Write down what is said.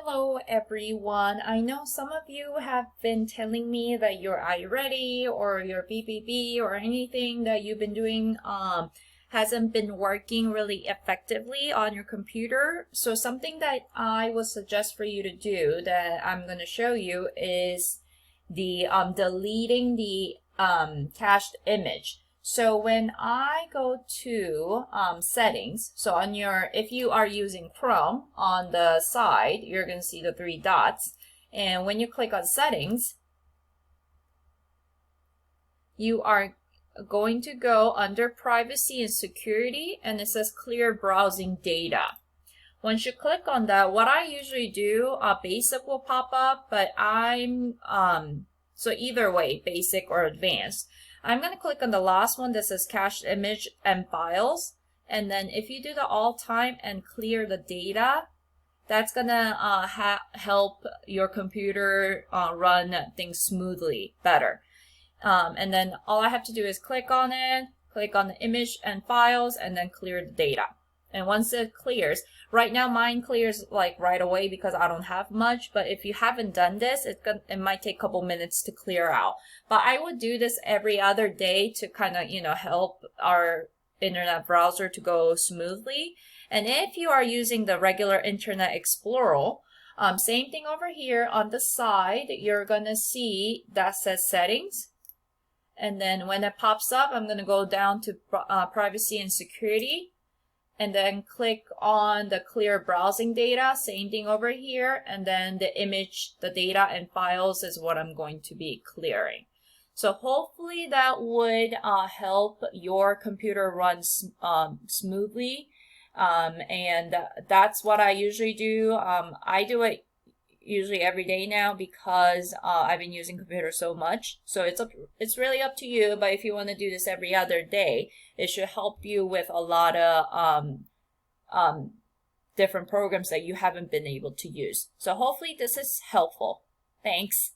Hello everyone. I know some of you have been telling me that your iReady or your BBB or anything that you've been doing hasn't been working really effectively on your computer. So something that I would suggest for you to do that I'm going to show you is the deleting the cached image. So when I go to settings, so on if you are using Chrome, on the side, you're going to see the three dots. And when you click on settings, you are going to go under privacy and security, and it says clear browsing data. Once you click on that, what I usually do, basic will pop up, but so either way, basic or advanced. I'm going to click on the last one that says cached image and files. And then if you do the all time and clear the data, that's going to help your computer run things smoothly better. And then all I have to do is click on it, click on the image and files, and then clear the data. And once it clears, right now mine clears like right away because I don't have much, but if you haven't done this, it might take a couple minutes to clear out. But I would do this every other day to kind of, help our internet browser to go smoothly. And if you are using the regular Internet Explorer, same thing over here on the side, you're going to see that says settings. And then when it pops up, I'm going to go down to privacy and security. And then click on the clear browsing data, same thing over here, and then the image, the data and files is what I'm going to be clearing. So hopefully that would help your computer run smoothly, and that's what I usually do. I do it usually every day now because I've been using computers so much. So it's really up to you, but if you want to do this every other day, it should help you with a lot of different programs that you haven't been able to use. So hopefully this is helpful. Thanks.